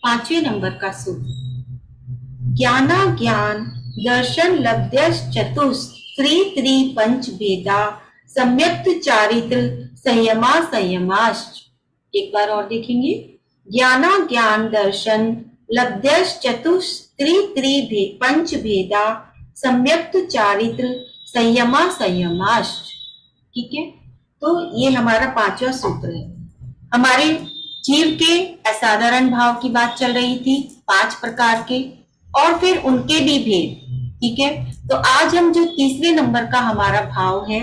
5वें नंबर का सूत्र, ज्ञाना ज्ञान दर्शन लब्ध्यश्चतुस्त्री त्रिपंच भेदा सम्यक्त चारित्र संयमा संयमाश्च। एक बार और देखेंगे, ज्ञाना ज्ञान दर्शन लब्ध्यश्चतुस्त्री त्रिपंच भेदा सम्यक्त चारित्र संयमा संयमाश्च। ठीक है, तो ये हमारा 5वां सूत्र है। हमारे जीव के असाधारण भाव की बात चल रही थी, 5 प्रकार के, और फिर उनके भी भेद। ठीक है, तो आज हम जो तीसरे नंबर का हमारा भाव है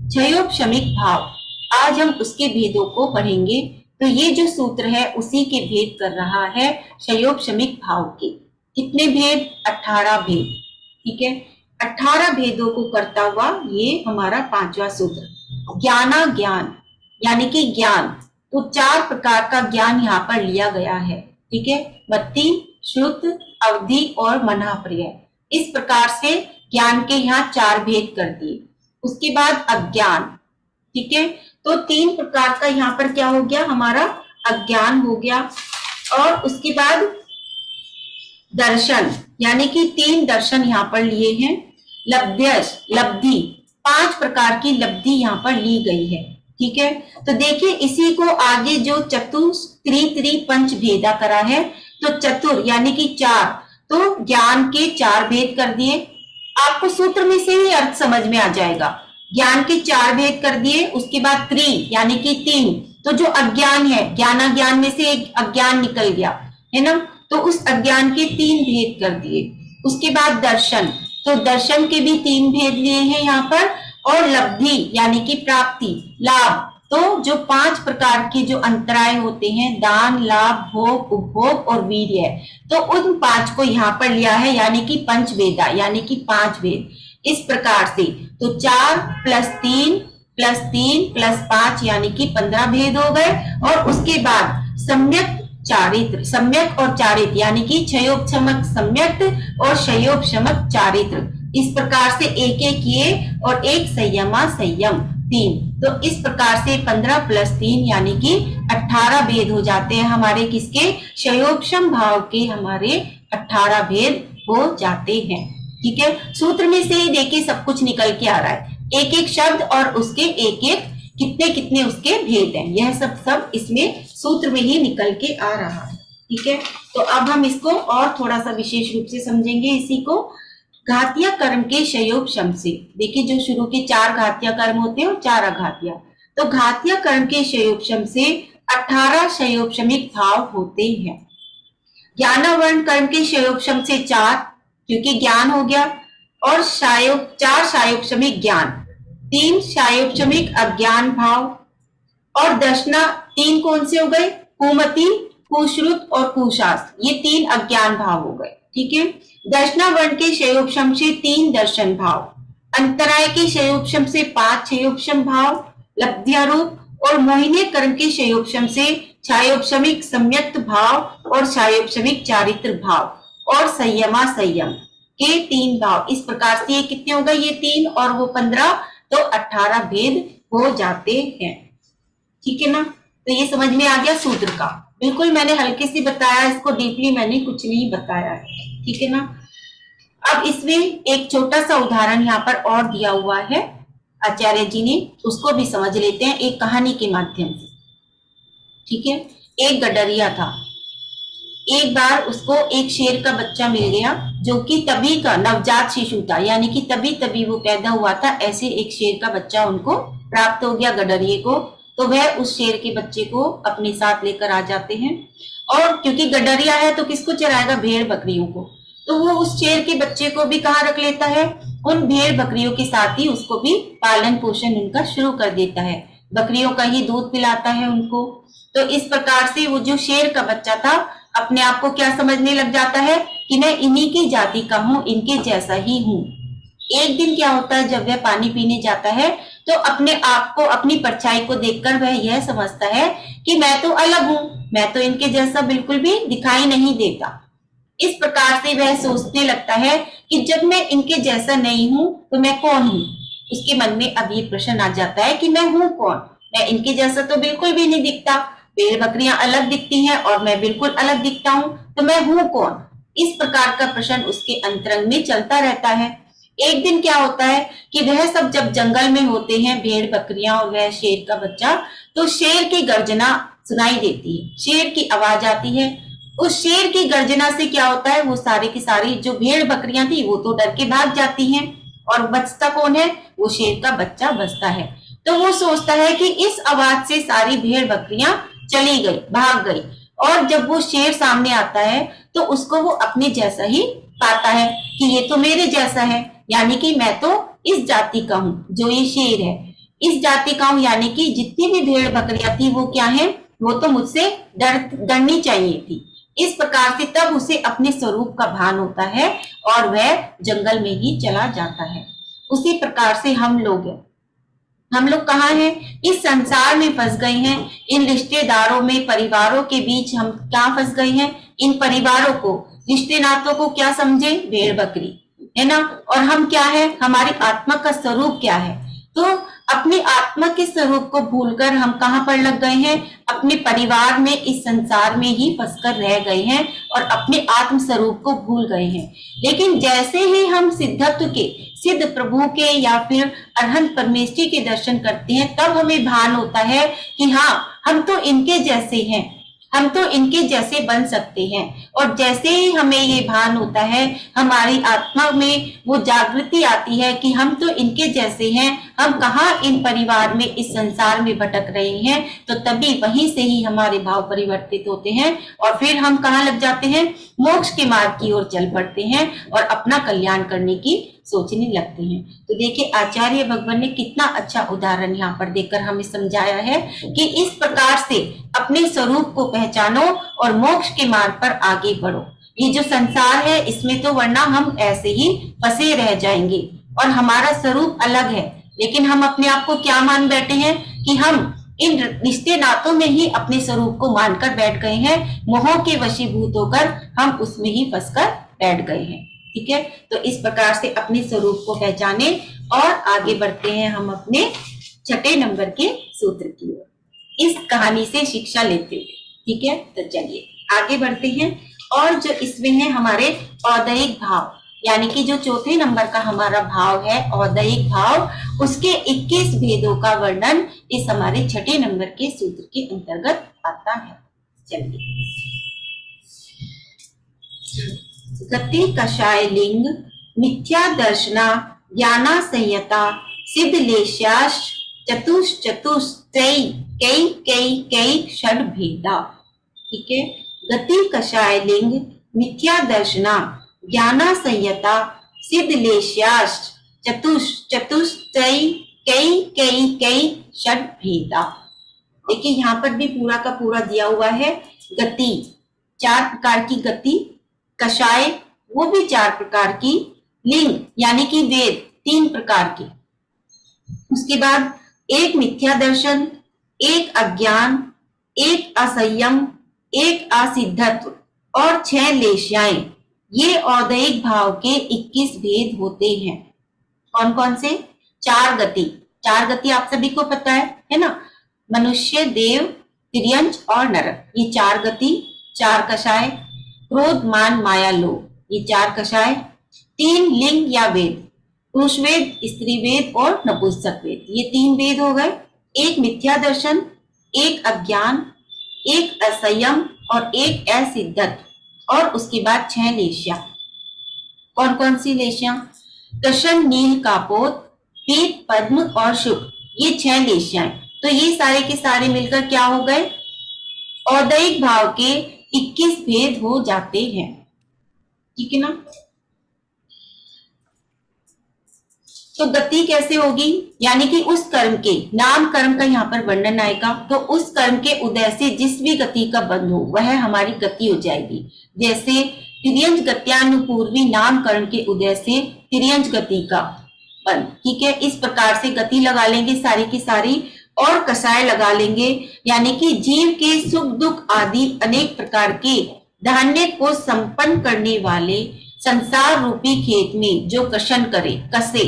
क्षयोपशमिक भाव, आज हम उसके भेदों को पढ़ेंगे। तो ये जो सूत्र है उसी के भेद कर रहा है, क्षयोपशमिक भाव के। कितने भेद? 18 भेद। ठीक है, 18 भेदों को करता हुआ ये हमारा 5वां सूत्र। ज्ञाना ज्ञान यानी कि ज्ञान, तो 4 प्रकार का ज्ञान यहाँ पर लिया गया है। ठीक है, मति, श्रुत, अवधि और मनाप्रिय। इस प्रकार से ज्ञान के यहाँ 4 भेद कर दिए। उसके बाद अज्ञान। ठीक है, तो 3 प्रकार का यहाँ पर क्या हो गया? हमारा अज्ञान हो गया। और उसके बाद दर्शन यानी कि 3 दर्शन यहाँ पर लिए हैं। लब्ध्यश लब्धि, 5 प्रकार की लब्धि यहाँ पर ली गई है। ठीक है, तो देखिए इसी को आगे जो त्रिपंच भेदा करा है, तो चतुर यानी कि 4, तो ज्ञान के 4 भेद कर दिए। आपको सूत्र में से ही अर्थ समझ में आ जाएगा। ज्ञान के 4 भेद कर दिए। उसके बाद त्रि यानी कि 3, तो जो अज्ञान है, ज्ञाना ज्ञान में से एक अज्ञान निकल गया है ना, तो उस अज्ञान के 3 भेद कर दिए। उसके बाद दर्शन, तो दर्शन के भी 3 भेद लिए हैं यहाँ पर। और लब्धि यानी कि प्राप्ति, लाभ, तो जो 5 प्रकार के जो अंतराय होते हैं, दान, लाभ, भोग, उपभोग और वीर्य, तो उन 5 को यहाँ पर लिया है, यानी कि पंचवेदा यानी कि 5 भेद। इस प्रकार से तो 4 + 3 + 3 + 5 यानी कि 15 भेद हो गए। और उसके बाद सम्यक चारित्र, सम्यक और चारित्र यानी कि क्षयोपशमक सम्यक और क्षयोपशमक चारित्र, इस प्रकार से एक एक किए। और एक संयमा संयम 3, तो इस प्रकार से 15 + 3 यानी कि 18 भेद हो जाते हैं हमारे किसके? क्षयोपशम भाव के हमारे 18 भेद हो जाते हैं। ठीक है, सूत्र में से ही देखिए सब कुछ निकल के आ रहा है, एक एक शब्द और उसके एक एक कितने कितने उसके भेद हैं, यह सब इसमें सूत्र में ही निकल के आ रहा है। ठीक है, तो अब हम इसको और थोड़ा सा विशेष रूप से समझेंगे इसी को। घातीय कर्म के क्षयोपशम से, देखिए जो शुरू के 4 घातीय कर्म होते हैं और 4 अघातीय, तो घातीय कर्म के क्षयोपशम से 18 क्षयोपशमिक भाव होते हैं। ज्ञानावरण कर्म के क्षयोपशम से 4, क्योंकि ज्ञान हो गया, और 4 क्षयोपशमिक ज्ञान, 3 क्षयोपशमिक अज्ञान भाव, और दर्शना 3 कौन से हो गए? कुमति, कुश्रुत और कुशास्त्र, ये 3 अज्ञान भाव हो गए। ठीक है, दर्शना वर्ण के क्षयोपशम से 3 दर्शन भाव, अंतराय के क्षयोपशम से 5 क्षयोपशम भाव, लब्ध्यारूप और मोहिनी कर्म के क्षयोपशम से क्षयोपशमिक सम्यक्त भाव और क्षयोपशमिक चारित्र भाव, और संयमा संयम के 3 भाव। इस प्रकार से ये कितने हो गए? ये 3 और वो 15, तो 18 भेद हो जाते हैं। ठीक है ना, तो ये समझ में आ गया सूत्र का। बिल्कुल मैंने हल्के से बताया, इसको डीपली मैंने कुछ नहीं बताया है। ठीक है ना, अब इसमें एक छोटा सा उदाहरण यहाँ पर और दिया हुआ है आचार्य जी ने, उसको भी समझ लेते हैं एक कहानी के माध्यम से। ठीक है, एक गडरिया था। एक बार उसको एक शेर का बच्चा मिल गया, जो कि तभी का नवजात शिशु था, यानी कि तभी वो पैदा हुआ था। ऐसे एक शेर का बच्चा उनको प्राप्त हो गया गडरिये को, तो वह उस शेर के बच्चे को अपने साथ लेकर आ जाते हैं। और क्योंकि गडरिया है तो किसको चराएगा? भेड़ बकरियों को। तो वो उस शेर के बच्चे को भी कहाँ रख लेता है? उन भेड़ बकरियों के साथ ही उसको भी पालन पोषण उनका शुरू कर देता है, बकरियों का ही दूध पिलाता है उनको। तो इस प्रकार से वो जो शेर का बच्चा था अपने आप को क्या समझने लग जाता है कि मैं इन्हीं की जाति का हूँ, इनके जैसा ही हूँ। एक दिन क्या होता है, जब वह पानी पीने जाता है तो अपने आप को, अपनी परछाई को देखकर वह यह समझता है कि मैं तो अलग हूँ, मैं तो इनके जैसा बिल्कुल भी दिखाई नहीं देता। इस प्रकार से वह सोचने लगता है कि जब मैं इनके जैसा नहीं हूँ तो मैं कौन हूँ। उसके मन में अब ये प्रश्न आ जाता है कि मैं हूँ कौन? मैं इनके जैसा तो बिल्कुल भी नहीं दिखता, भेड़ बकरियां अलग दिखती हैं और मैं बिल्कुल अलग दिखता हूँ, तो मैं हूँ कौन? इस प्रकार का प्रश्न उसके अंतरंग में चलता रहता है। एक दिन क्या होता है कि वह सब जब जंगल में होते हैं, भेड़ बकरियां और वह शेर का बच्चा, तो शेर की गर्जना सुनाई देती है, शेर की आवाज आती है। उस शेर की गर्जना से क्या होता है, वो सारी की सारी जो भेड़ बकरियां थी वो तो डर के भाग जाती हैं, और बचता कौन है? वो शेर का बच्चा बचता है। तो वो सोचता है कि इस आवाज से सारी भेड़ बकरियां चली गई, भाग गई, और जब वो शेर सामने आता है तो उसको वो अपने जैसा ही पाता है कि ये तो मेरे जैसा है, यानी कि मैं तो इस जाति का हूँ, जो ये शेर है इस जाति का हूँ, यानी कि जितनी भी भेड़ बकरियां थी वो क्या है, वो तो मुझसे डरनी चाहिए थी। इस प्रकार से तब उसे अपने स्वरूप का भान होता है और वह जंगल में ही चला जाता है। उसी प्रकार से हम लोग कहाँ हैं? इस संसार में फंस गए हैं, इन रिश्तेदारों में, परिवारों के बीच हम क्या फंस गए हैं? इन परिवारों को, रिश्ते नातों को क्या समझे? भेड़ बकरी, है ना। और हम क्या है? हमारी आत्मा का स्वरूप क्या है? तो अपनी आत्मा के स्वरूप को भूलकर हम कहाँ पर लग गए हैं? अपने परिवार में, इस संसार में ही फंसकर रह गए हैं और अपने आत्म स्वरूप को भूल गए हैं। लेकिन जैसे ही हम सिद्धत्व के, सिद्ध प्रभु के या फिर अरहंत परमेश्वरी के दर्शन करते हैं, तब हमें भान होता है कि हाँ, हम तो इनके जैसे हैं, हम तो इनके जैसे बन सकते हैं। और जैसे ही हमें ये भान होता है, हमारी आत्मा में वो जागृति आती है कि हम तो इनके जैसे हैं, हम कहाँ इन परिवार में, इस संसार में भटक रहे हैं, तो तभी वहीं से ही हमारे भाव परिवर्तित होते हैं और फिर हम कहाँ लग जाते हैं? मोक्ष के मार्ग की ओर चल पड़ते हैं और अपना कल्याण करने की सोचने लगते हैं। तो देखिए, आचार्य भगवान ने कितना अच्छा उदाहरण यहाँ पर देकर हमें समझाया है कि इस प्रकार से अपने स्वरूप को पहचानो और मोक्ष के मार्ग पर आगे बढ़ो। ये जो संसार है, इसमें तो वरना हम ऐसे ही फंसे रह जाएंगे और हमारा स्वरूप अलग है, लेकिन हम अपने आप को क्या मान बैठे हैं कि हम इन रिश्ते नातों में ही अपने स्वरूप को मानकर बैठ गए हैं। मोह के वशीभूत होकर हम उसमें ही फंसकर बैठ गए हैं। ठीक है, तो इस प्रकार से अपने स्वरूप को पहचाने और आगे बढ़ते हैं हम अपने छठे नंबर के सूत्र की ओर, इस कहानी से शिक्षा लेते हुए। ठीक है, तो चलिए आगे बढ़ते हैं। और जो इसमें है हमारे औदयिक भाव, यानी कि जो चौथे नंबर का हमारा भाव है औदयिक भाव, उसके 21 भेदों का वर्णन इस हमारे छठे नंबर के सूत्र के अंतर्गत आता है। चलिए, गति कषाय लिंग, मिथ्या दर्शना, ज्ञाना संयता, सिद्ध लेशाश, चतुष्चतुष्टय कई कई कई षड भेदा। ठीक है, गति कषाय लिंग, मिथ्या दर्शना, ज्ञाना संयता, सिद्ध लेशाश, चतुष्टय कई कई कई षड भेदा। देखिए, यहाँ पर भी पूरा का पूरा दिया हुआ है। गति, 4 प्रकार की गति, कषाय, वो भी 4 प्रकार की, लिंग यानी कि वेद 3 प्रकार के, उसके बाद एक मिथ्या दर्शन, एक अज्ञान, एक असंयम, एक असिद्धत्व और 6 लेश्याएं। ये औदयिक भाव के 21 भेद होते हैं। कौन कौन से? 4 गति, 4 गति आप सभी को पता है ना, मनुष्य, देव, तिर्यंच और नरक, ये 4 गति। 4 कषाय, क्रोध, मान, माया, लोभ, ये 4 कषाय। 3 लिंग या वेद, पुरुष वेद, स्त्री वेद और नपुंसक वेद, ये 3 वेद हो गए। एक मिथ्या दर्शन, एक अज्ञान, एक असंयम और एक असिद्धत्व और उसके बाद 6 लेश्या। कौन कौन सी लेश्या? कृष्ण, नील, कापोत, पीत, पद्म और शुक, ये 6 लेश्याएं। तो ये सारे के सारे मिलकर क्या हो गए? औदयिक भाव के 21 भेद हो जाते हैं। ठीक है ना। तो गति कैसे होगी? यानी कि उस कर्म के, नाम कर्म का यहाँ पर वर्णन आएगा, तो उस कर्म के उदय से जिस भी गति का बंध हो वह हमारी गति हो जाएगी। जैसे तिर्यंच गत्यानुपूर्वी नाम कर्म के उदय से तिर्यंच गति का बंध। ठीक है, इस प्रकार से गति लगा लेंगे सारी की सारी और कषाय लगा लेंगे, यानी कि जीव के सुख दुख आदि अनेक प्रकार के धान्य को संपन्न करने वाले संसार रूपी खेत में जो कषण करे, कसे,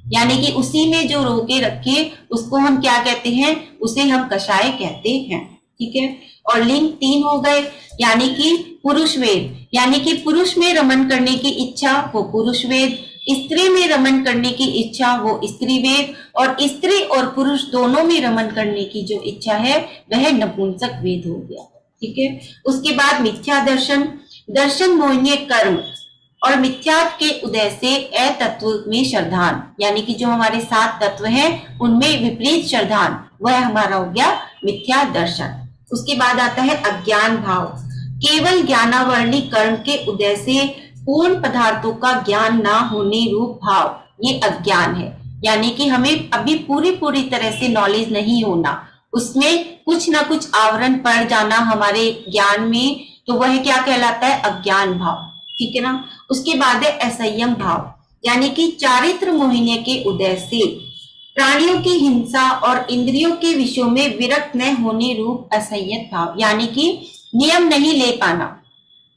यानी कि उसी में जो रोके रखे, उसको हम क्या कहते हैं? उसे हम कषाय कहते हैं। ठीक है। और लिंग 3 हो गए, यानी कि पुरुष वेद, यानी कि पुरुष में रमन करने की इच्छा वो पुरुष वेद, स्त्री में रमन करने की इच्छा वो स्त्री वेद, और स्त्री और पुरुष दोनों में रमन करने की जो इच्छा है वह नपुंसक वेद हो गया। ठीक है। उसके बाद मिथ्या दर्शन, दर्शन मोहिनी कर्म और मिथ्यात्व के उदय से अतत्व में श्रद्धान, यानी कि जो हमारे 7 तत्व हैं उनमें विपरीत श्रद्धान, वह हमारा हो गया मिथ्या दर्शन। उसके बाद आता है अज्ञान भाव, केवल ज्ञानावरणी कर्म के उदय से पूर्ण पदार्थों का ज्ञान ना होने रूप भाव, ये अज्ञान है। यानी कि हमें अभी पूरी तरह से नॉलेज नहीं होना, उसमें कुछ ना कुछ आवरण पड़ जाना हमारे ज्ञान में, तो वह क्या कहलाता है? अज्ञान भाव। ठीक है ना। उसके बाद है असंयम भाव, यानी कि चारित्र मोहिनी के उदय से प्राणियों की हिंसा और इंद्रियों के विषयों में विरक्त न होने रूप असंयत भाव, यानी कि नियम नहीं ले पाना,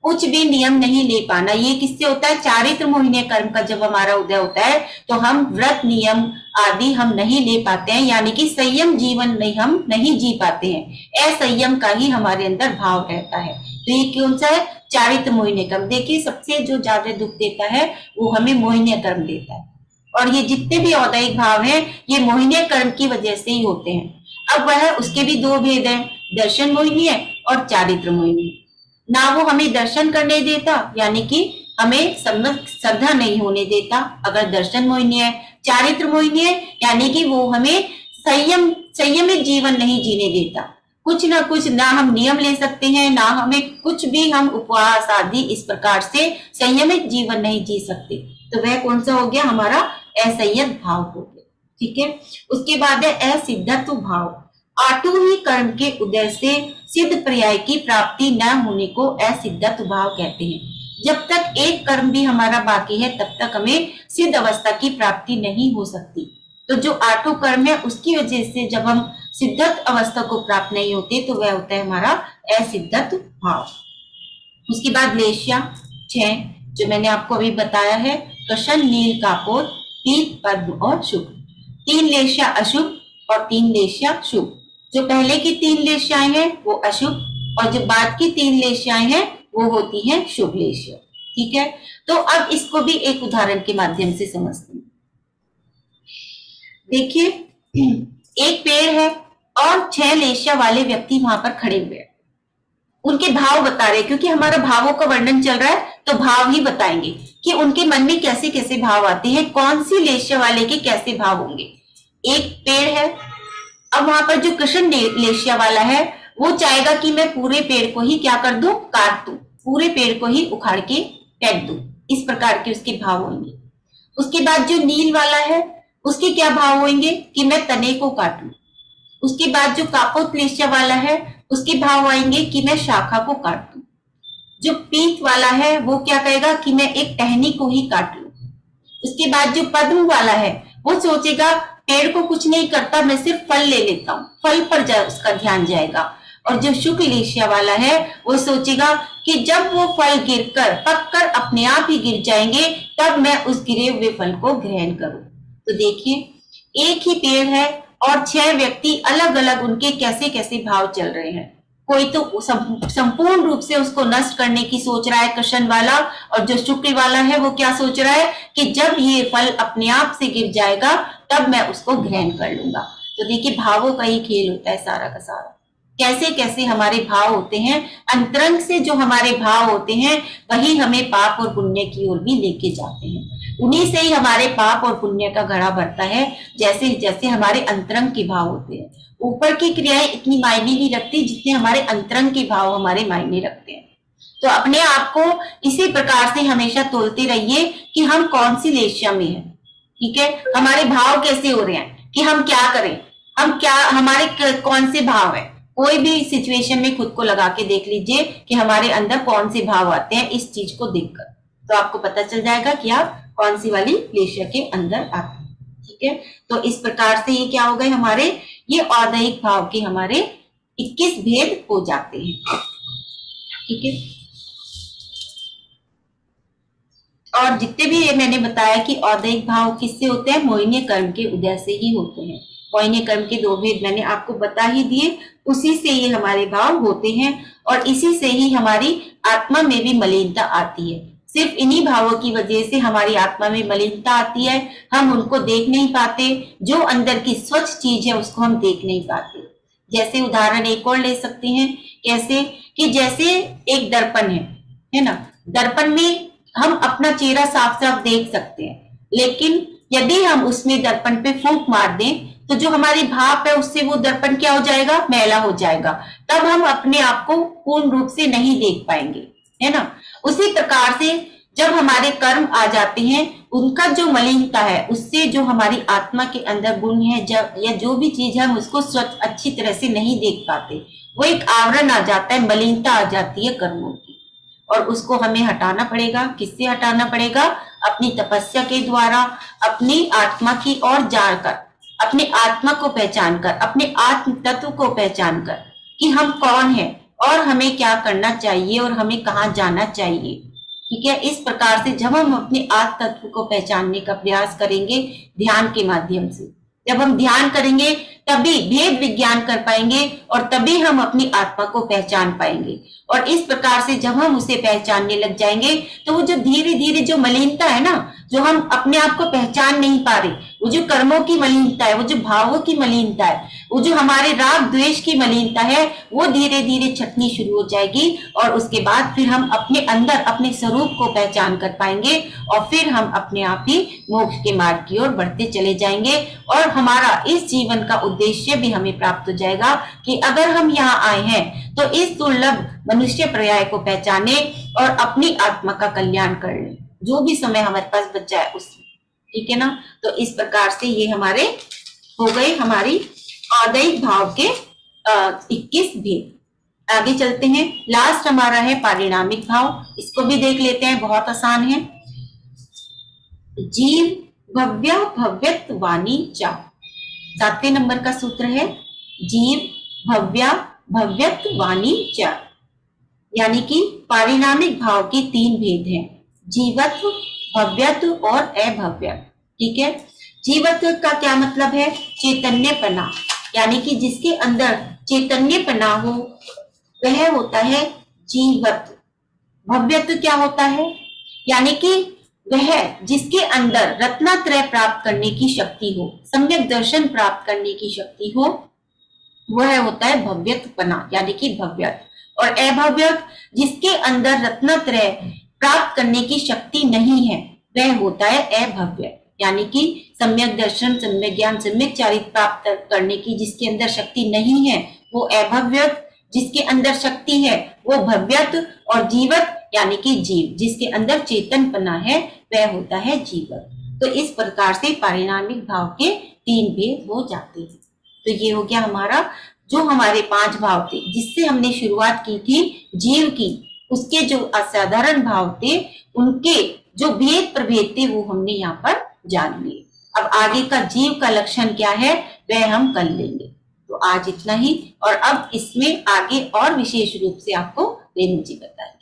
कुछ भी नियम नहीं ले पाना। ये किससे होता है? चारित्र मोहिनी कर्म का जब हमारा उदय होता है तो हम व्रत नियम आदि हम नहीं ले पाते हैं, यानी कि संयम जीवन नहीं हम नहीं जी पाते हैं। असंयम का ही हमारे अंदर भाव रहता है। तो ये कौन सा है? चारित्र मोहिनी कर्म। देखिए सबसे जो ज्यादा दुख देता है वो हमें मोहिनी कर्म देता है, और ये जितने भी औदैहिक भाव हैं ये मोहिनी कर्म की वजह से ही होते हैं। अब वह उसके भी 2 भेद हैं, दर्शन मोहिनी है और चारित्र मोहिनी। ना वो हमें दर्शन करने देता, यानी कि हमें श्रद्धा नहीं होने देता अगर दर्शन मोहिनी है। चारित्र मोहिनी है, यानी कि वो हमें संयमित जीवन नहीं जीने देता। कुछ ना कुछ, ना हम नियम ले सकते हैं, ना हमें कुछ भी, हम उपवास आदि इस प्रकार से संयमित जीवन नहीं जी सकते। तो वह कौन सा हो गया? हमारा असंयत भाव हो गया। ठीक है। उसके बाद है असिद्धत्व भाव, आठों ही कर्म के उदय से सिद्ध पर्याय की प्राप्ति न होने को असिद्धत्व भाव कहते हैं। जब तक एक कर्म भी हमारा बाकी है तब तक हमें सिद्ध अवस्था की प्राप्ति नहीं हो सकती। तो जो 8 कर्म है उसकी वजह से जब हम सिद्धत्व अवस्था को प्राप्त नहीं होते तो वह होता है हमारा असिद्धत्व भाव। उसके बाद लेश्या 6, जो मैंने आपको अभी बताया है, कृष्ण, नील, कापोत, पीत, पद्म और शुभ। 3 लेश्या अशुभ और 3 लेश्या शुभ। जो पहले की 3 लेश्याएं हैं वो अशुभ, और जो बाद की 3 लेश्याएं हैं वो होती हैं शुभ लेश्या। ठीक है। तो अब इसको भी एक उदाहरण के माध्यम से समझते हैं। देखिए एक पेड़ है और 6 लेश्या वाले व्यक्ति वहां पर खड़े हुए हैं। उनके भाव बता रहे, क्योंकि हमारा भावों का वर्णन चल रहा है तो भाव ही बताएंगे कि उनके मन में कैसे कैसे भाव आते हैं, कौन सी लेश्या वाले के कैसे भाव होंगे। एक पेड़ है, अब वहां पर जो कृष्ण लेश्या वाला है वो चाहेगा कि मैं पूरे पेड़ को ही क्या कर दूं? काट दूं, पूरे पेड़ को ही उखाड़ के फेंक दूं। इस प्रकार के उसके भाव होंगे। उसके बाद जो नील वाला है उसके क्या भाव होंगे? कि मैं तने को काटूं। उसके बाद जो कापोत लेश्या वाला है उसके भाव आएंगे कि मैं शाखा को काट दूं। जो पीत वाला है वो क्या कहेगा? कि मैं एक टहनी को ही काट लूं। उसके बाद जो पद्म वाला है वो सोचेगा पेड़ को कुछ नहीं करता, मैं सिर्फ फल ले लेता हूँ, फल पर उसका ध्यान जाएगा। और जो शुक्ल लेश्या वाला है वो सोचेगा कि जब वो फल गिरकर पककर अपने आप ही गिर जाएंगे तब मैं उस गिरे हुए फल को ग्रहण करूं। तो देखिए एक ही पेड़ है और 6 व्यक्ति अलग अलग उनके कैसे कैसे भाव चल रहे हैं। कोई तो संपूर्ण रूप से उसको नष्ट करने की सोच रहा है कृष्ण वाला, और जो शुक्ल वाला है वो क्या सोच रहा है कि जब ये फल अपने आप से गिर जाएगा तब मैं उसको ग्रहण कर लूंगा। तो देखिए भावों का ही खेल होता है सारा का सारा। कैसे कैसे हमारे भाव होते हैं, अंतरंग से जो हमारे भाव होते हैं वही हमें पाप और पुण्य की ओर भी लेके जाते हैं। उन्हीं से ही हमारे पाप और पुण्य का घड़ा भरता है, जैसे जैसे हमारे अंतरंग के भाव होते हैं। ऊपर की क्रियाएं इतनी मायने नहीं रखती जितने हमारे अंतरंग के भाव हमारे मायने रखते हैं। तो अपने आप को इसी प्रकार से हमेशा तोलते रहिए कि हम कौन सी लेश्या में है। ठीक है। हमारे भाव कैसे हो रहे हैं, कि हम क्या करें, हम क्या, हमारे कौन से भाव है। कोई भी सिचुएशन में खुद को लगा के देख लीजिए कि हमारे अंदर कौन से भाव आते हैं। इस चीज को देखकर तो आपको पता चल जाएगा कि आप कौन सी वाली लेश्या के अंदर आते हैं। ठीक है। तो इस प्रकार से ये क्या हो गए हमारे, ये औदैहिक भाव के हमारे 21 भेद हो जाते हैं। ठीक है। और जितने भी ये मैंने बताया कि औदैहिक भाव किससे होते हैं, मोहिनी कर्म के उदय से ही होते हैं। मोहिनी कर्म के 2 भेद मैंने आपको बता ही दिए। उसी से ये हमारे भाव होते हैं और इसी से ही हमारी आत्मा में भी मलिनता आती है। सिर्फ इन्हीं भावों की वजह से हमारी आत्मा में मलिनता आती है, हम उनको देख नहीं पाते, जो अंदर की स्वच्छ चीज है उसको हम देख नहीं पाते। जैसे उदाहरण एक और ले सकते हैं, कैसे कि जैसे एक दर्पण है ना, दर्पण में हम अपना चेहरा साफ साफ देख सकते हैं, लेकिन यदि हम उसमें दर्पण पे फूंक मार दें तो जो हमारी भाप है उससे वो दर्पण क्या हो जाएगा, मैला हो जाएगा, तब हम अपने आप को पूर्ण रूप से नहीं देख पाएंगे, है ना। उसी प्रकार से जब हमारे कर्म आ जाते हैं, उनका जो मलिनता है उससे जो हमारी आत्मा के अंदर गुण है जब या जो भी चीज है हम उसको स्वच्छ अच्छी तरह से नहीं देख पाते, वो एक आवरण आ जाता है, मलिनता आ जाती है कर्मों की, और उसको हमें हटाना पड़ेगा। किससे हटाना पड़ेगा? अपनी तपस्या के द्वारा, अपनी आत्मा की ओर जाकर, अपने आत्मा को पहचान कर, अपने आत्म तत्व को पहचान कर कि हम कौन है और हमें क्या करना चाहिए और हमें कहाँ जाना चाहिए। ठीक है, इस प्रकार से जब हम अपने आत्म तत्व को पहचानने का प्रयास करेंगे ध्यान के माध्यम से, जब हम ध्यान करेंगे तभी भेद विज्ञान कर पाएंगे और तभी हम अपनी आत्मा को पहचान पाएंगे। और इस प्रकार से जब हम उसे पहचानने लग जाएंगे तो वो जो धीरे धीरे जो मलिनता है ना, जो हम अपने आप को पहचान नहीं पा रहे, वो जो कर्मों की मलिनता है, वो जो भावों की मलिनता है, वो जो हमारे राग द्वेष की मलिनता है, वो धीरे धीरे छटनी शुरू हो जाएगी और उसके बाद फिर हम अपने अंदर अपने स्वरूप को पहचान कर पाएंगे और फिर हम अपने आप ही मोक्ष के मार्ग की ओर बढ़ते चले जाएंगे और हमारा इस जीवन का उद्देश्य भी हमें प्राप्त हो जाएगा कि अगर हम यहाँ आए हैं तो इस दुर्लभ मनुष्य पर्याय को पहचाने और अपनी आत्मा का कल्याण कर ले, जो भी समय हमारे पास बचा है उसमें। ठीक है ना, तो इस प्रकार से ये हमारे हो गए हमारी आदैहिक भाव के 21 भेद। आगे चलते हैं, लास्ट हमारा है पारिणामिक भाव, इसको भी देख लेते हैं, बहुत आसान है। जीव भव्य भव्यत्व वाणी चा, 7वें नंबर का सूत्र है, जीव भव्य भव्यत्व वाणी चा, यानी कि पारिणामिक भाव के 3 भेद हैं, जीवत्व, भव्यत्व और अभव्य। ठीक है, जीवत्व का क्या मतलब है? चैतन्यपना, यानी कि जिसके अंदर चैतन्यपना हो वह होता है जीवत्व। भव्यत्व क्या होता है? यानी कि वह जिसके अंदर रत्नात्रय प्राप्त करने की शक्ति हो, सम्यक दर्शन प्राप्त करने की शक्ति हो, वह होता है भव्यत्वपना, यानी कि भव्यत्व। और अभव्यत्व, जिसके अंदर रत्नात्रय प्राप्त करने की शक्ति नहीं है, वह होता है अभव्य, यानी कि सम्यक दर्शन, सम्यक ज्ञान, सम्यक चारित्र प्राप्त करने की जिसके अंदर शक्ति नहीं है वो अभव्यत्व, जिसके अंदर शक्ति है वो भव्यत्व, और जीवत यानी कि जीव, जिसके अंदर चेतनपना है वह होता है जीवत। तो इस प्रकार से पारिणामिक भाव के 3 भेद हो जाते हैं। तो ये हो गया हमारा जो हमारे 5 भाव थे जिससे हमने शुरुआत की थी जीव की, उसके जो असाधारण भाव थे उनके जो भेद प्रभेद थे वो हमने यहाँ पर जान लिए। अब आगे का जीव का लक्षण क्या है वह हम कर लेंगे। तो आज इतना ही, और अब इसमें आगे और विशेष रूप से आपको रेणु जी बताएंगे।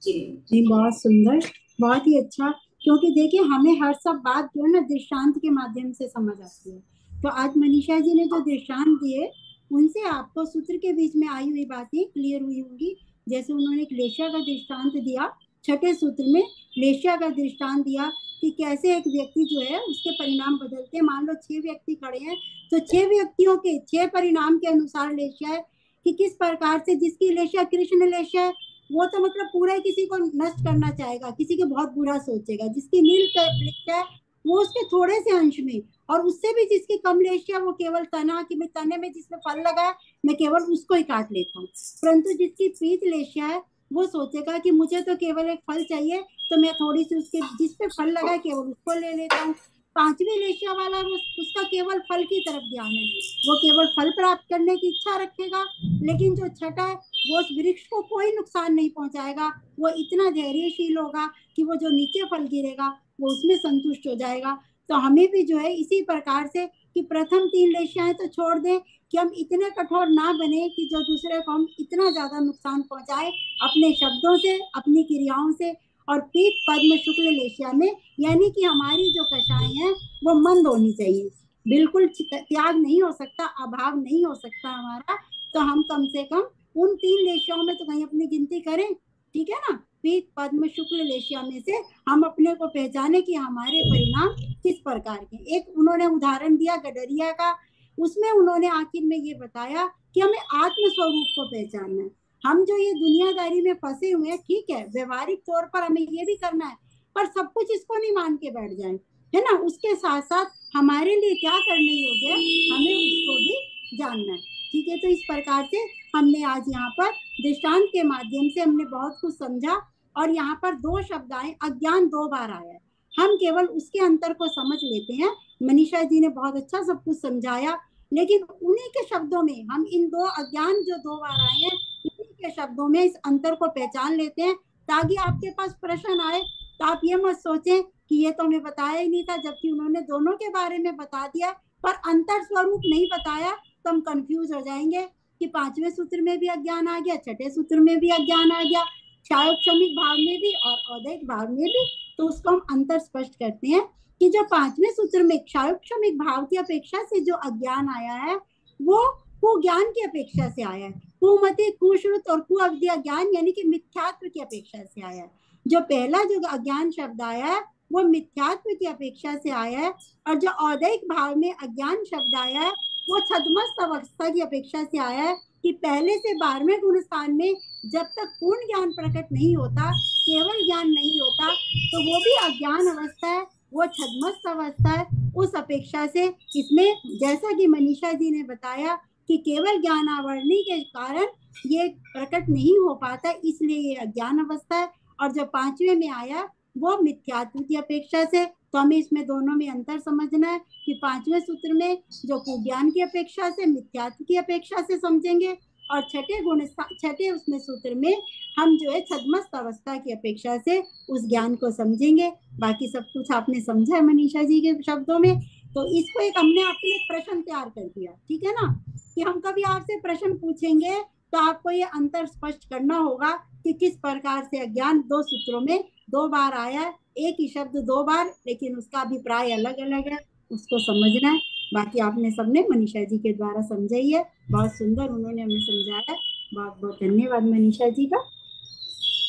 जी बहुत सुंदर, बहुत ही अच्छा, क्योंकि देखिए हमें हर सब बात जो है ना दृष्टांत के माध्यम से समझ आती है। तो आज मनीषा जी ने जो दृष्टांत दिए उनसे आपको सूत्र के बीच में आई हुई बातें क्लियर हुई होंगी। जैसे उन्होंने एक लेशा का दृष्टांत दिया, 6ठे सूत्र में लेशा का दृष्टांत दिया कि कैसे एक व्यक्ति जो है उसके परिणाम बदलते हैं। मान लो 6 व्यक्ति खड़े हैं तो 6 व्यक्तियों के 6 परिणाम के अनुसार लेशा है कि किस प्रकार से जिसकी लेशा कृष्ण लेशा है वो तो मतलब पूरा किसी को नष्ट करना चाहेगा, किसी के बहुत बुरा सोचेगा। जिसकी नील लेशा है वो उसके थोड़े से अंश में, और उससे भी जिसकी कम लेशा वो केवल तना कि मैं तने में जिसमें फल लगा मैं केवल उसको ही काट लेता हूँ। परंतु जिसकी पीत लेशा है वो सोचेगा कि मुझे तो केवल एक फल चाहिए तो मैं थोड़ी सी उसके जिसपे फल लगा केवल उसको ले लेता हूँ। 5वीं लेशा वाला उसका केवल फल की तरफ ध्यान है, वो केवल फल प्राप्त करने की इच्छा रखेगा। लेकिन जो 6ठा है वो उस वृक्ष को कोई नुकसान नहीं पहुंचाएगा, वो इतना धैर्यशील होगा कि वो जो नीचे फल गिरेगा वो उसमें संतुष्ट हो जाएगा। तो हमें भी जो है इसी प्रकार से कि प्रथम 3 लेशाएं तो छोड़ दें कि हम इतने कठोर ना बने कि जो दूसरे को हम इतना ज्यादा नुकसान पहुंचाए अपने शब्दों से, अपनी क्रियाओं से। और पीत पद्म शुक्ल लेशा में यानी कि हमारी जो कषाएं हैं वो मंद होनी चाहिए, बिल्कुल त्याग नहीं हो सकता, अभाव नहीं हो सकता हमारा। तो हम कम से कम उन 3 लेशियाओं में तो कहीं अपनी गिनती करें, ठीक है ना। पीत पद्म शुक्ल लेशिया में से हम अपने को पहचाने कि हमारे परिणाम किस प्रकार के। एक उन्होंने उदाहरण दिया गडरिया का, उसमें उन्होंने आखिर में ये बताया कि हमें आत्म स्वरूप को पहचानना है। हम जो ये दुनियादारी में फंसे हुए हैं, ठीक है, व्यवहारिक तौर पर हमें ये भी करना है, पर सब कुछ इसको नहीं मान के बैठ जाए, है ना। उसके साथ साथ हमारे लिए क्या करने योग्य है हमें उसको भी जानना है, ठीक है। तो इस प्रकार से हमने आज यहाँ पर दृष्टांत के माध्यम से हमने बहुत कुछ समझा। और यहाँ पर 2 शब्द आए, अज्ञान 2 बार आया है, हम केवल उसके अंतर को समझ लेते हैं। मनीषा जी ने बहुत अच्छा सब कुछ समझाया, लेकिन उन्हीं के शब्दों में हम इन 2 अज्ञान जो 2 बार आए हैं, उन्हीं के शब्दों में इस अंतर को पहचान लेते हैं, ताकि आपके पास प्रश्न आए तो आप ये मत सोचें कि ये तो हमें बताया ही नहीं था, जबकि उन्होंने दोनों के बारे में बता दिया पर अंतर स्वरूप नहीं बताया, तो हम कंफ्यूज हो जाएंगे कि 5वें सूत्र में भी अज्ञान आ गया, 6ठे सूत्र में भी अज्ञान आ गया, क्षायोक्षमिक भाव में भी और औदैहिक भाव में भी। तो उसको हम अंतर स्पष्ट करते हैं कि जो 5वें सूत्र में क्षायोक्षमिक भाव की अपेक्षा से जो अज्ञान आया है, वो कुज्ञान की अपेक्षा से आया है। कुमति, कुश्रुत और कुअवधि ज्ञान यानी कि मिथ्यात्व की अपेक्षा से आया है। जो पहला जो अज्ञान शब्द आया है वो मिथ्यात्व की अपेक्षा से आया है, और जो औदैहिक भाव में अज्ञान शब्द आया है वो छद्मस्त अवस्था की अपेक्षा से आया है, कि पहले से 12वें गुण स्थान में जब तक पूर्ण ज्ञान प्रकट नहीं होता, केवल ज्ञान नहीं होता, तो वो भी अज्ञान अवस्था है, वो छद्मस्त अवस्था है। उस अपेक्षा से इसमें जैसा कि मनीषा जी ने बताया कि केवल ज्ञानावरणी के कारण ये प्रकट नहीं हो पाता, इसलिए ये अज्ञान अवस्था है। और जो 5वें में आया वो मिथ्यात्व की अपेक्षा से। तो हमें इसमें दोनों में अंतर समझना है कि 5वें सूत्र में जो कुज्ञान की अपेक्षा से, मिथ्यात्व की अपेक्षा से समझेंगे, और 6ठे उसमें सूत्र में हम जो है छद्मस्त अवस्था की अपेक्षा से उस ज्ञान को समझेंगे। बाकी सब कुछ आपने समझा है मनीषा जी के शब्दों में। तो इसको एक हमने आपके लिए प्रश्न तैयार कर दिया, ठीक है ना, कि हम कभी आपसे प्रश्न पूछेंगे तो आपको ये अंतर स्पष्ट करना होगा कि किस प्रकार से अज्ञान 2 सूत्रों में 2 बार आया है, एक ही शब्द 2 बार, लेकिन उसका अभिप्राय अलग अलग है, उसको समझना है। बाकी आपने सबने मनीषा जी के द्वारा समझा ही है, बहुत सुंदर उन्होंने हमें समझाया। बहुत बहुत धन्यवाद मनीषा जी का।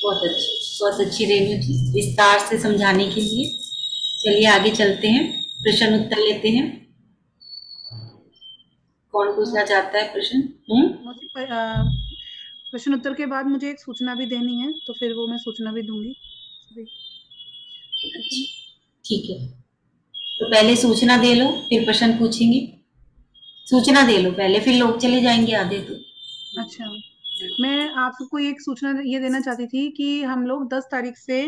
बहुत अच्छी रेणु जी, विस्तार से समझाने के लिए। चलिए आगे चलते हैं, प्रश्न उत्तर लेते हैं। कौन पूछना चाहता है प्रश्न? मुझे प्रश्न उत्तर के बाद मुझे एक सूचना भी देनी है, तो फिर वो मैं सूचना भी दूंगी। ठीक है, तो पहले सूचना दे लो फिर प्रश्न पूछेंगे। सूचना दे लो पहले, फिर लोग चले जाएंगे आधे तो। अच्छा, मैं आप सबको एक सूचना ये देना चाहती थी कि हम लोग 10 तारीख से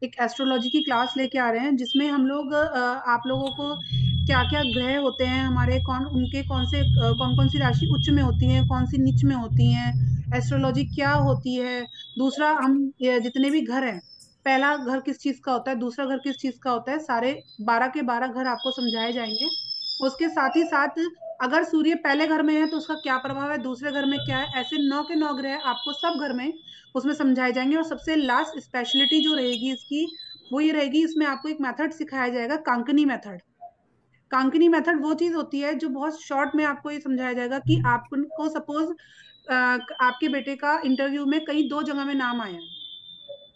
एक एस्ट्रोलॉजी की क्लास लेके आ रहे हैं, जिसमें हम लोग आप लोगों को क्या क्या ग्रह होते हैं हमारे, उनके कौन कौन सी राशि उच्च में होती है, कौन सी नीच में होती है, एस्ट्रोलॉजी क्या होती है। दूसरा, हम जितने भी घर हैं, पहला घर किस चीज का होता है, दूसरा घर किस चीज का होता है, सारे 12 के 12 घर आपको समझाए जाएंगे। उसके साथ ही साथ अगर सूर्य पहले घर में है तो उसका क्या प्रभाव है, दूसरे घर में क्या है, ऐसे 9 के 9 ग्रह आपको सब घर में उसमें समझाए जाएंगे। और सबसे लास्ट स्पेशलिटी जो रहेगी इसकी, वो ये रहेगी, इसमें आपको एक मेथड सिखाया जाएगा, कांकनी मेथड। कांकनी मेथड वो चीज होती है जो बहुत शॉर्ट में आपको ये समझाया जाएगा कि आपको सपोज आपके बेटे का इंटरव्यू में कहीं 2 जगह में नाम आया है,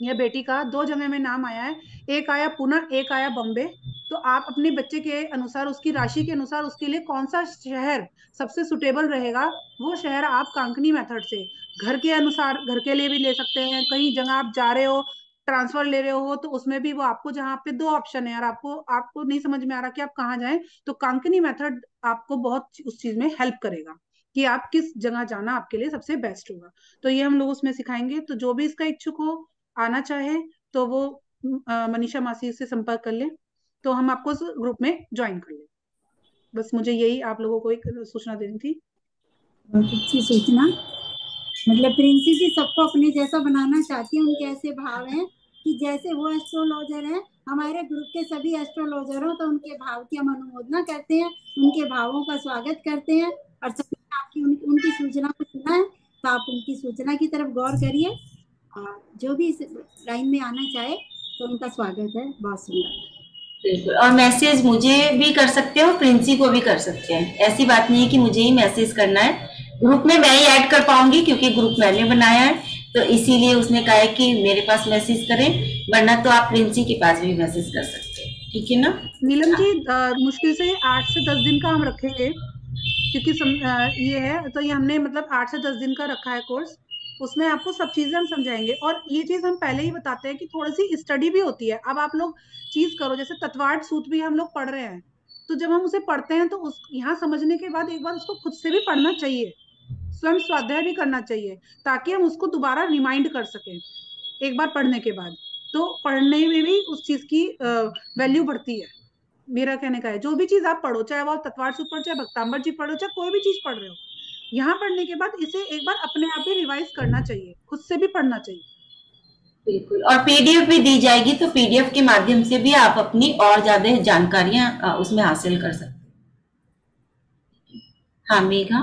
या बेटी का 2 जगह में नाम आया है, एक आया पुणे, एक आया बॉम्बे, तो आप अपने बच्चे के अनुसार, उसकी राशि के अनुसार उसके लिए कौन सा शहर सबसे सुटेबल रहेगा, वो शहर आप कांकनी मेथड से, घर के अनुसार घर के लिए भी ले सकते हैं। कहीं जगह आप जा रहे हो, ट्रांसफर ले रहे हो, तो उसमें भी वो आपको, जहाँ पे 2 ऑप्शन है और आपको नहीं समझ में आ रहा कि आप कहाँ जाएं, तो कांकनी मेथड आपको बहुत उस चीज में हेल्प करेगा कि आप किस जगह जाना आपके लिए सबसे बेस्ट होगा। तो ये हम लोग उसमें सिखाएंगे। तो जो भी इसका इच्छुक हो, आना चाहे, तो वो मनीषा मासी से संपर्क कर ले, तो हम आपको उस ग्रुप में ज्वाइन कर ले। बस मुझे यही आप लोगों को एक सूचना देनी थी। बहुत अच्छी सूचना। मतलब प्रिंसी जी सबको अपने जैसा बनाना चाहती है, उनके ऐसे भाव हैं कि जैसे वो एस्ट्रोलॉजर हैं, हमारे ग्रुप के सभी एस्ट्रोलॉजर हो, तो उनके भाव की हम अनुमोदना करते हैं, उनके भावों का स्वागत करते हैं। और सभी आपकी उनकी सूचना को सुना है, तो आप उनकी सूचना की तरफ गौर करिए, और जो भी इस लाइन में आना चाहे तो उनका स्वागत है। बहुत सुंदर। बिल्कुल, और मैसेज मुझे भी कर सकते हो, प्रिंसी को भी कर सकते हैं, ऐसी बात नहीं है कि मुझे ही मैसेज करना है, ग्रुप में मैं ही ऐड कर पाऊंगी क्योंकि ग्रुप मैंने बनाया है, तो इसीलिए उसने कहा है कि मेरे पास मैसेज करें, वरना तो आप प्रिंसी के पास भी मैसेज कर सकते हैं, ठीक है ना। नीलम जी, मुश्किल से 8 से 10 दिन का हम रखेंगे, क्योंकि ये है तो ये हमने मतलब 8 से 10 दिन का रखा है कोर्स। उसमें आपको सब चीजें हम समझाएंगे, और ये चीज हम पहले ही बताते हैं कि थोड़ी सी स्टडी भी होती है। अब आप लोग चीज करो, जैसे तत्वार्थ सूत्र भी हम लोग पढ़ रहे हैं, तो जब हम उसे पढ़ते हैं तो उस यहाँ समझने के बाद एक बार उसको खुद से भी पढ़ना चाहिए, स्वयं स्वाध्याय भी करना चाहिए, ताकि हम उसको दोबारा रिमाइंड कर सकें एक बार पढ़ने के बाद। तो पढ़ने में भी उस चीज की वैल्यू बढ़ती है। मेरा कहने का है, जो भी चीज आप पढ़ो, चाहे वो तत्वार्थ सूत्र पढ़ो, चाहे भक्तांबर जी पढ़ो, चाहे कोई भी चीज पढ़ रहे हो, यहाँ पढ़ने के बाद इसे एक बार अपने आप ही रिवाइज करना चाहिए, खुद से भी पढ़ना चाहिए। बिल्कुल, और पीडीएफ भी दी जाएगी, तो पीडीएफ के माध्यम से भी आप अपनी और ज्यादा जानकारियां उसमें हासिल कर सकते हैं। हाँ मेघा।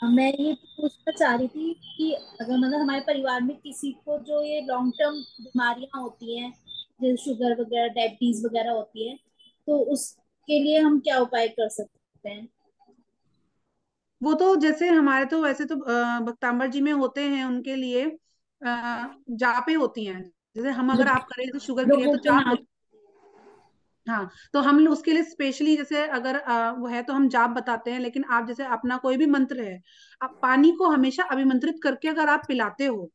मैं ये पूछना चाह रही थी कि अगर मतलब हमारे परिवार में किसी को जो ये लॉन्ग टर्म बीमारियां होती हैं, जैसे शुगर वगैरह, डायबिटीज वगैरह होती है, तो उसके लिए हम क्या उपाय कर सकते हैं? वो तो जैसे हमारे तो वैसे तो भक्तांबर जी में होते हैं, उनके लिए जापे होती हैं। जैसे हम अगर आप करें तो शुगर के लिए तो जाप हाँ। होती। हाँ, तो हम उसके लिए स्पेशली जैसे अगर वो है तो हम जाप बताते हैं, लेकिन आप जैसे अपना कोई भी मंत्र है, आप पानी को हमेशा अभिमंत्रित करके अगर आप पिलाते हो,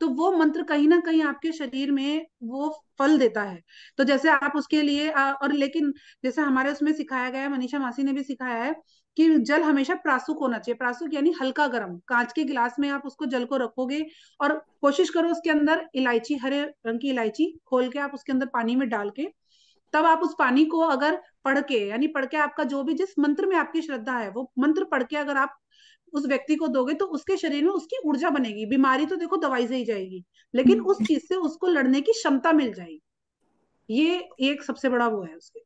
तो वो मंत्र कहीं ना कहीं आपके शरीर में वो फल देता है। तो जैसे आप उसके लिए और लेकिन जैसे हमारे उसमें सिखाया गया है, मनीषा मासी ने भी सिखाया है कि जल हमेशा प्रासुक होना चाहिए। प्रासुक यानी हल्का गर्म, कांच के गिलास में आप उसको जल को रखोगे, और कोशिश करो उसके अंदर इलायची, हरे रंग की इलायची खोल के आप उसके अंदर पानी में डाल के, तब आप उस पानी को अगर पढ़ के, यानी पढ़ के आपका जो भी जिस मंत्र में आपकी श्रद्धा है वो मंत्र पढ़ के अगर आप उस व्यक्ति को दोगे, तो उसके शरीर में उसकी ऊर्जा बनेगी। बीमारी तो देखो दवाई से ही जाएगी, लेकिन उस चीज से उसको लड़ने की क्षमता मिल जाएगी। ये एक सबसे बड़ा वो है उसके।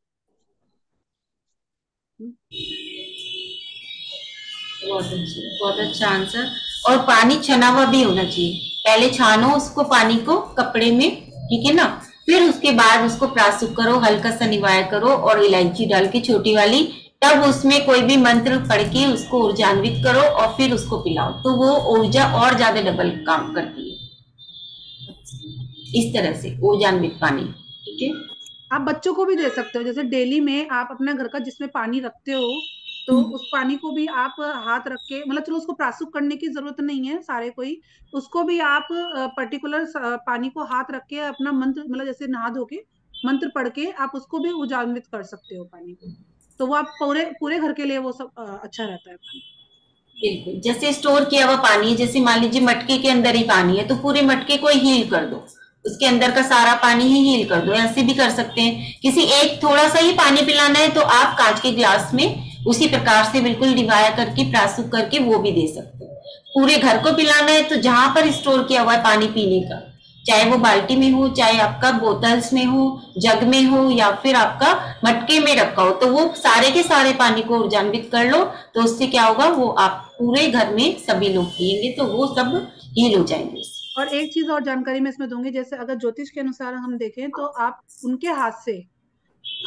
बहुत अच्छा आंसर। और पानी छना हुआ भी होना चाहिए, पहले छानो उसको पानी को कपड़े में, ठीक है ना, फिर उसके बाद उसको प्रासुक करो, हल्का सा निवाय करो और इलायची डाल के छोटी वाली, तब उसमें कोई भी मंत्र पढ़ के उसको ऊर्जान्वित करो और फिर उसको पिलाओ, तो वो ऊर्जा और ज्यादा डबल काम करती है। इस तरह से ऊर्जान्वित पानी, ठीक है। आप बच्चों को भी दे सकते हो, जैसे डेली में आप अपना घर का जिसमें पानी रखते हो, तो उस पानी को भी आप हाथ रख के, मतलब चलो उसको प्रासुक करने की जरूरत नहीं है सारे कोई, उसको भी आप पर्टिकुलर पानी को हाथ रख के अपना मंत्र, मतलब जैसे नहा धो के मंत्र पढ़ के आप उसको भी ऊर्जान्वित कर सकते हो पानी को। तो वो आप पूरे पूरे घर के लिए वो सब अच्छा रहता है पानी। बिल्कुल, जैसे स्टोर किया हुआ पानी है, जैसे मान लीजिए मटके के अंदर ही पानी है, तो पूरे मटके को हील कर दो, उसके अंदर का सारा पानी ही हील कर दो, ऐसे भी कर सकते हैं। किसी एक थोड़ा सा ही पानी पिलाना है तो आप कांच के ग्लास में उसी प्रकार से बिल्कुल डिवाया करके प्रासुक करके वो भी दे सकते हैं। पूरे घर को पिलाना है तो जहां पर स्टोर किया हुआ है पानी पीने का, चाहे वो बाल्टी में हो, चाहे आपका बोतल्स में हो, जग में हो, या फिर आपका मटके में रखा हो, तो वो सारे के सारे पानी को ऊर्जान्वित कर लो, तो उससे क्या होगा, वो आप पूरे घर में सभी लोग पिएंगे तो वो सब हील हो जाएंगे। और एक चीज और जानकारी मैं इसमें दूंगी, जैसे अगर ज्योतिष के अनुसार हम देखें तो आप उनके हाथ से,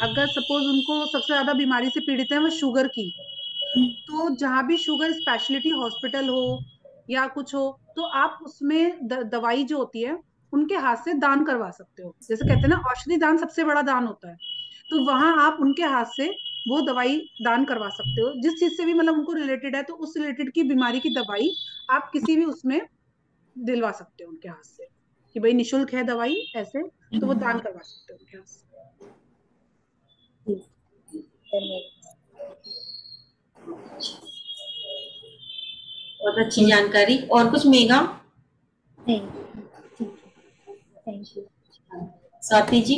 अगर सपोज उनको सबसे ज्यादा बीमारी से पीड़ित है वो शुगर की, तो जहां भी शुगर स्पेशलिटी हॉस्पिटल हो या कुछ हो, तो आप उसमें दवाई जो होती है उनके हाथ से दान करवा सकते हो। जैसे कहते हैं ना, औषधि दान सबसे बड़ा दान होता है, तो वहां आप उनके हाथ से वो दवाई दान करवा सकते हो, जिस चीज से भी मतलब उनको रिलेटेड है, तो उस रिलेटेड की बीमारी की दवाई आप किसी भी उसमें दिलवा सकते हो उनके हाथ से, कि भाई निशुल्क है दवाई ऐसे, तो वो दान करवा सकते हो उनके हाथ से। बहुत अच्छी जानकारी। और कुछ मेघा? नहीं, थैंक यू। स्वाति जी।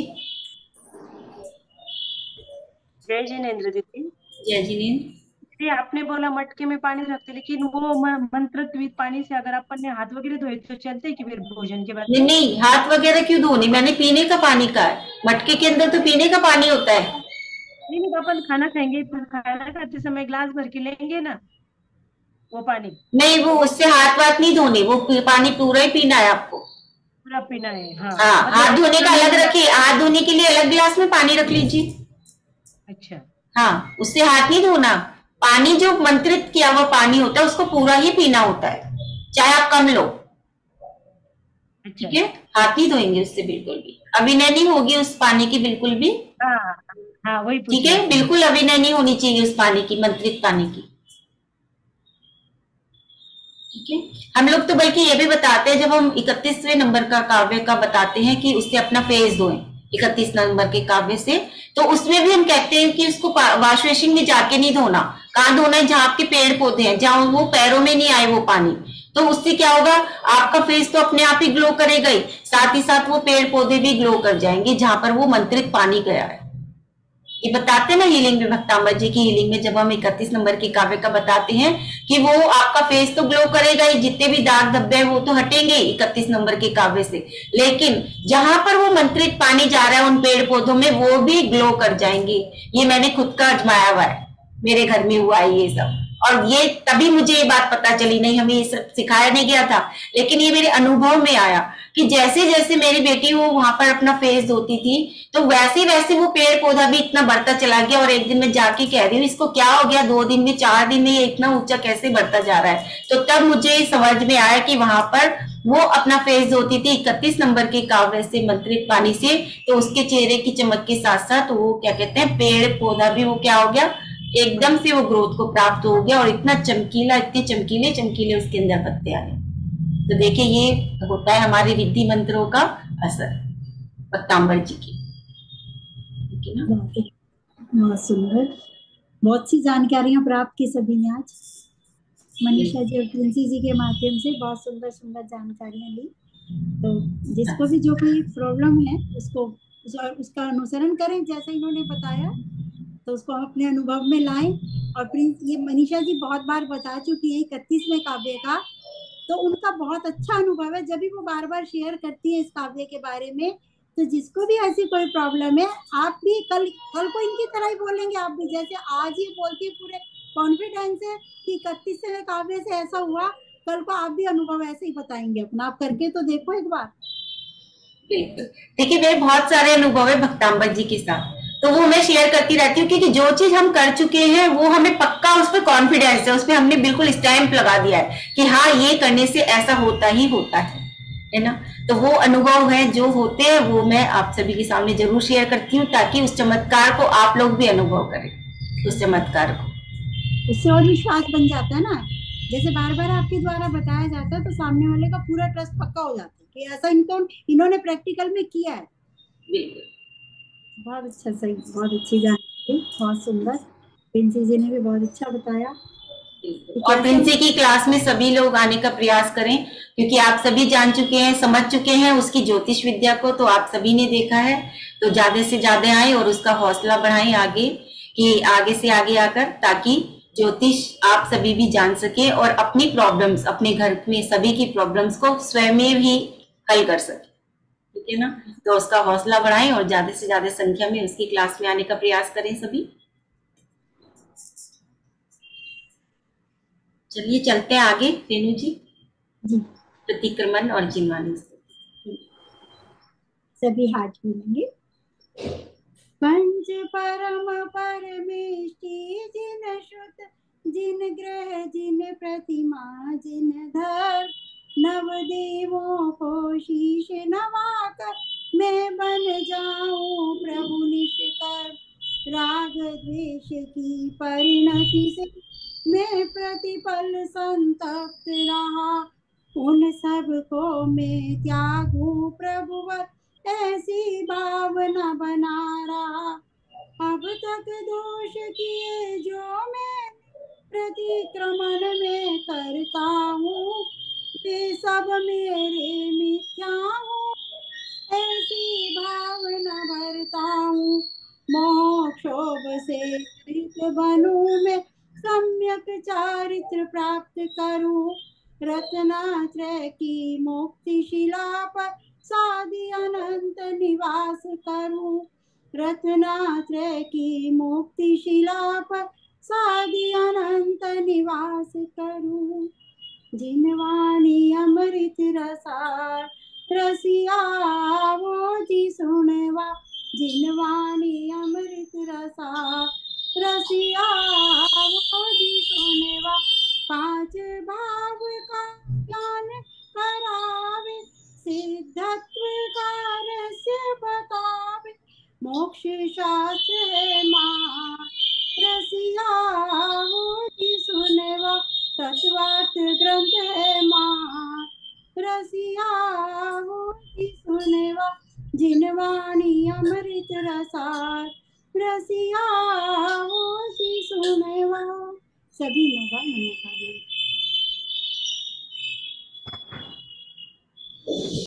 जय जिनेन्द्र दीदी। जय जिनेन्द्र। जी, आपने बोला मटके में पानी रखते, लेकिन वो मंत्रत्वित पानी से अगर अपन ने हाथ वगैरह धोए तो चलते कि फिर भोजन के बाद? नहीं नहीं, हाथ वगैरह क्यों धोने, मैंने पीने का पानी का है, मटके के अंदर तो पीने का पानी होता है। नहीं नहीं, अपन खाना खाएंगे तो खाना खाते समय ग्लास भर के लेंगे ना वो पानी? नहीं, वो उससे हाथ वाथ नहीं धोने, वो पानी पूरा ही पीना है आपको, पूरा पीना है। हाँ, हाँ, हाथ धोने का अलग रखिए, हाथ धोने के लिए अलग गिलास में पानी रख लीजिए। अच्छा। हाँ, उससे हाथ नहीं धोना। पानी जो मंत्रित किया हुआ पानी होता है उसको पूरा ही पीना होता है, चाहे आप कम लो। ठीक है, हाथ नहीं धोएंगे उससे बिल्कुल भी, अभिनय नहीं होगी उस पानी की बिल्कुल भी। हाँ हाँ, वही ठीक है, बिल्कुल अभिनय नहीं होनी चाहिए उस पानी की, मंत्रित पानी की। ठीक है, हम लोग तो बल्कि ये भी बताते हैं, जब हम 31वें नंबर का काव्य का बताते हैं कि उससे अपना फेस धोएं, 31 नंबर के काव्य से, तो उसमें भी हम कहते हैं कि उसको वॉश बेसिन में जाके नहीं धोना। कहाँ धोना है? जहाँ आपके पेड़ पौधे हैं, जहाँ वो पैरों में नहीं आए वो पानी। तो उससे क्या होगा, आपका फेस तो अपने आप ही ग्लो करेगा ही, साथ ही साथ वो पेड़ पौधे भी ग्लो कर जाएंगे जहां पर वो मंत्रित पानी गया है। ये बताते हैं ना हीलिंग में, भक्तांबर जी की हीलिंग में, जब हम 31 नंबर के काव्य का बताते हैं कि वो आपका फेस तो ग्लो करेगा ही, जितने भी दाग धब्बे हैं वो तो हटेंगे 31 नंबर के काव्य से, लेकिन जहां पर वो मंत्रित पानी जा रहा है उन पेड़ पौधों में, वो भी ग्लो कर जाएंगे। ये मैंने खुद का आजमाया हुआ है, मेरे घर में हुआ है ये सब, और ये तभी मुझे ये बात पता चली, नहीं हमें ये सब सिखाया नहीं गया था, लेकिन ये मेरे अनुभव में आया कि जैसे जैसे मेरी बेटी वो वहां पर अपना फेस धोती थी, तो वैसे वैसे वो पेड़ पौधा भी इतना बढ़ता चला गया। और एक दिन मैं जाके कह रही हूँ इसको क्या हो गया, 2 दिन में 4 दिन में ये इतना ऊंचा कैसे बढ़ता जा रहा है। तो तब मुझे समझ में आया कि वहां पर वो अपना फेस धोती थी 31 नंबर के काव्य से, मंत्रित पानी से, तो उसके चेहरे की चमक के साथ साथ वो क्या कहते हैं, पेड़ पौधा भी वो क्या हो गया, एकदम से वो ग्रोथ को प्राप्त हो गया, और इतना चमकीला, इतने चमकीले चमकीले उसके अंदर पत्ते आए। तो देखिए ये होता है हमारे रिद्धि मंत्रों का असर, भक्तांबर जी की। ठीक है ना? बहुत सुंदर, बहुत सी जानकारियां प्राप्त की सभी ने आज मनीषा जी और प्रिंसी जी के माध्यम से, बहुत सुंदर सुंदर जानकारियां ली। तो जिसको भी जो कोई प्रॉब्लम है उसको उसका अनुसरण करें जैसे इन्होंने बताया, तो उसको हम अपने अनुभव में लाएं। और प्रिंस, ये मनीषा जी बहुत बार बता चुकी है 31वें काव्य का, तो उनका बहुत अच्छा अनुभव है, जब भी वो बार बार शेयर करती है इस काव्य के बारे में। तो जिसको भी ऐसी कोई प्रॉब्लम है, आप भी कल को इनकी तरह ही बोलेंगे, आप भी जैसे आज ही बोलती है पूरे कॉन्फिडेंस है कि 31वें काव्य से ऐसा हुआ, कल को आप भी अनुभव ऐसे ही बताएंगे अपना। आप करके तो देखो एक बार। बिल्कुल, देखिए मेरे बहुत सारे अनुभव है भक्तांबर जी के साथ, तो वो मैं शेयर करती रहती हूँ, क्योंकि जो चीज हम कर चुके हैं वो हमें पक्का उस पर कॉन्फिडेंस है, उसमें हमने बिल्कुल स्टैंप लगा दिया है कि हाँ ये करने से ऐसा होता ही होता है ना। तो वो अनुभव है जो होते हैं वो मैं आप सभी के सामने जरूर शेयर करती हूँ, ताकि उस चमत्कार को आप लोग भी अनुभव करें, उस चमत्कार को। उससे और विश्वास बन जाता है ना, जैसे बार बार आपके द्वारा बताया जाता है तो सामने वाले का पूरा ट्रस्ट पक्का हो जाता है कि ऐसा इन्होंने प्रैक्टिकल में किया है। बिल्कुल, बहुत अच्छा, सही, बहुत अच्छी जानकारी, बहुत सुंदर। प्रिंसी जी ने भी बहुत अच्छा बताया। और प्रिंसी की क्लास में सभी लोग आने का प्रयास करें, क्योंकि आप सभी जान चुके हैं, समझ चुके हैं उसकी ज्योतिष विद्या को, तो आप सभी ने देखा है, तो ज्यादा से ज्यादा आए और उसका हौसला बढ़ाएं आगे, कि आगे से आगे आकर, ताकि ज्योतिष आप सभी भी जान सके और अपनी प्रॉब्लम्स, अपने घर में सभी की प्रॉब्लम्स को स्वयं ही हल कर सके। ठीक है ना? तो उसका हौसला बढ़ाएं और ज्यादा से ज्यादा संख्या में उसकी क्लास में आने का प्रयास करें सभी। चलिए चलते हैं आगे रेणु जी। प्रतिक्रमण और जिनवानी सभी हाथ जोड़ेंगे। पंच परम परमेष्टि जिन श्रुत जिन ग्रह जिन प्रतिमा जिन धर, नव देवों को शीश नवाकर मैं बन जाऊं प्रभु निष्कर। राग द्वेष की परिणति से मैं प्रतिपल संतप्त रहा, उन सब को मैं त्यागूं प्रभुवर ऐसी भावना बना रहा। अब तक दोष किए जो मैं प्रतिक्रमण में करता हूँ, वे सब मेरे मिथ्या हूँ ऐसी भावना भरता हूँ। मोक्षोभ से बनूं मैं, सम्यक चारित्र प्राप्त करूं, रत्नात्रय की मुक्ति शिला पर साधि अनंत निवास करूं, रत्नात्रय की मुक्ति शिला पर साधि अनंत निवास करूं। जिनवाणी अमृत रसार रसिया वो जी सुनवा, जिनवाणी अमृत रसा रसिया वो जी सुनेवा। पांच भाव का ज्ञान करावे, सिद्धत्व का रहस्य बतावे, मोक्ष शास्त्र है मान रसिया वो जी सुनेवा। तत्वार्थ ग्रंथ है मान रसिया वो जी सुनेवा। जिनवाणी अमृत रसार रसिया वो जी सुनेवा। सभी लोग नमस्कार।